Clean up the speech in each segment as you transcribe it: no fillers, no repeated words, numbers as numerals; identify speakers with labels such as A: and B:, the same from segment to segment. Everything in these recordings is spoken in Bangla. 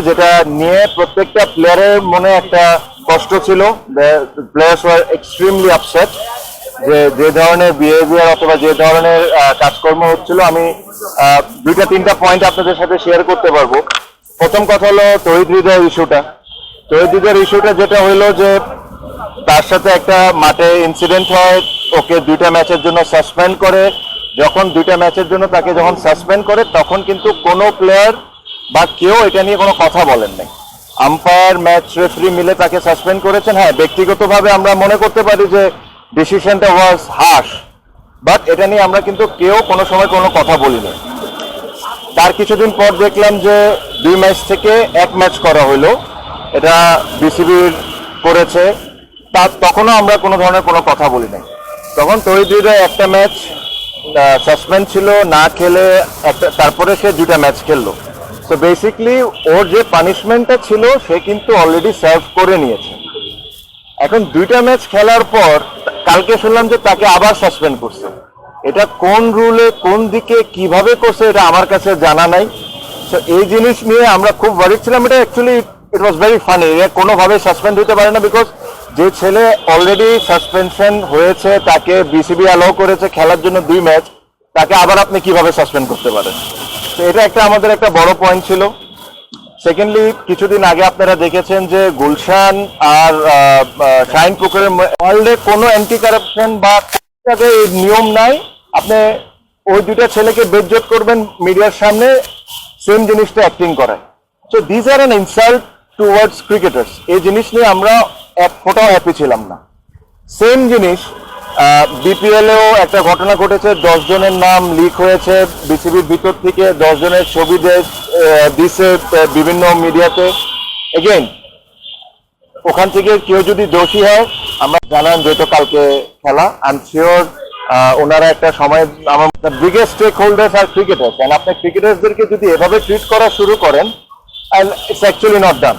A: যেটা নিয়ে প্রত্যেকটা প্লেয়ারের মনে একটা কষ্ট ছিল। প্লেয়ার্স ওয়ার এক্সট্রিমলি আপসেট যে যে ধরনের বিহেভিয়ার অথবা যে ধরনের কাজকর্ম হচ্ছিল। আমি দুইটা তিনটা পয়েন্ট আপনাদের সাথে শেয়ার করতে পারবো। প্রথম কথা হলো তহিদ হৃদয়ের ইস্যুটা। তহিদ হৃদয়ের ইস্যুটা যেটা হইলো যে তার সাথে একটা মাঠে ইনসিডেন্ট হয়, ওকে 2টা ম্যাচের জন্য সাসপেন্ড করে। যখন 2টা ম্যাচের জন্য তাকে যখন সাসপেন্ড করে তখন কিন্তু কোনো প্লেয়ার বা কেউ এটা নিয়ে কোনো কথা বলেন নাই। আম্পায়ার, ম্যাচ রেফারি মিলে তাকে সাসপেন্ড করেছেন। হ্যাঁ, ব্যক্তিগতভাবে আমরা মনে করতে পারি যে ডিসিশনটা ওয়াজ হার্শ, বাট এটা নিয়ে আমরা কিন্তু কেউ কোনো সময় কোনো কথা বলিনি। তার কিছুদিন পর দেখলাম যে 2 ম্যাচ থেকে 1 ম্যাচ করা হলো, এটা বিসিবির করেছে। তখনও আমরা কোনো ধরনের কোনো কথা বলি নাই। তখন তহিদ হৃদয় একটা ম্যাচ সাসপেন্ড ছিল, না খেলে তারপরে সে 2টা ম্যাচ খেললো। তো বেসিকলি ওর যে পানিশমেন্টটা ছিল সে কিন্তু অলরেডি সার্ভ করে নিয়েছে। এখন 2টা ম্যাচ খেলার পর কালকে শুনলাম যে তাকে আবার সাসপেন্ড করছে। এটা কোন রুলে, কোন দিকে, কিভাবে করছে এটা আমার কাছে জানা নাই। তো এই জিনিস নিয়ে আমরা খুব ওয়ারিড ছিলাম। এটা actually it was very funny. কোনোভাবে সাসপেন্ড হতে পারে না, বিকজ যে ছেলে অলরেডি সাসপেনশন হয়েছে, তাকে বিসিবি অ্যালাউ করেছে খেলার জন্য 2 ম্যাচ, তাকে আবার আপনি কিভাবে সাসপেন্ড করতে পারেন? তো এটা আমাদের একটা বড় পয়েন্ট ছিল। সেকেন্ডলি, কিছুদিন আগে আপনারা দেখেছেন যে গুলশান আর শাহিনপুকুরের ওয়ার্ল্ডে কোনো অ্যান্টি কারাপশন বা নিয়ম নাই। আপনি ওই 2টা ছেলেকে বেজ্জত করবেন মিডিয়ার সামনে, সেম জিনিসটা অ্যাক্টিং করেন। So this are an insult towards cricketers. এই জিনিস নিয়ে আমরা এক ফোটাও হ্যাপি ছিলাম না। সেম জিনিস বিপিএলেও একটা ঘটনা ঘটেছে। 10 জনের নাম লিক হয়েছে বিসিবির ভিতর থেকে, 10 জনের ছবি দিছে বিভিন্ন মিডিয়াতে। এগেইন, ওখান থেকে কেউ যদি দোষী হয়, আমরা জানান যেহেতু কালকে খেলা, আই এম শিওর ওনারা একটা সময়, আমার বিগেস্ট স্টেক হোল্ডার্স আর ক্রিকেটার্স, কারণ আপনি ক্রিকেটার্সদেরকে যদি এভাবে ট্রিট করা শুরু করেন, ইটস অ্যাকচুয়ালি নট ডান।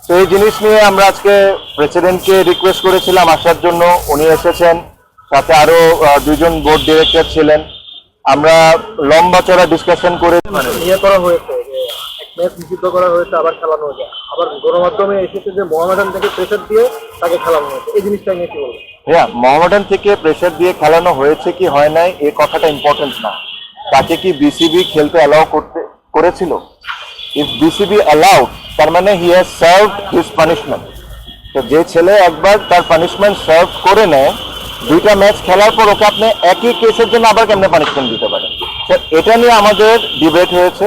A: তো এই জিনিস নিয়ে আমরা আজকে প্রেসিডেন্টকে রিকোয়েস্ট করেছিলাম আসার জন্য, উনি এসেছেন। সাথে আরো 2 জন বোর্ড ডিরেক্টর ছিলেন। আমরা লম্বা চড়া ডিসকাশন করে
B: করা হয়েছে যে এক ম্যাচ নিষিদ্ধ করা হয়েছে, আবার খেলানো হয়েছে। আবার গণমাধ্যমে এসেছে যে মোহামেডান থেকে প্রেসার দিয়ে তাকে খেলানো হয়েছে। এই জিনিসটা নিয়ে কি বলবেন?
A: হ্যাঁ, মোহামেডান থেকে প্রেসার দিয়ে খেলানো হয়েছে কি হয় নাই এই কথাটা ইম্পর্টেন্ট না। তাকে কি বিসিবি খেলতে অ্যালাউ করেছিল? ইফ বিসিবি অ্যালাউড, তার মানে he has served his punishment. তো যে ছেলে একবার তার পানিশমেন্ট সার্ভ করে নেয়, 2টা ম্যাচ খেলার পর ওকে আপনি একই কেসের জন্য আবার কেমনে পানিশমেন্ট দিতে পারেন? এটা নিয়ে আমাদের ডিবেট হয়েছে।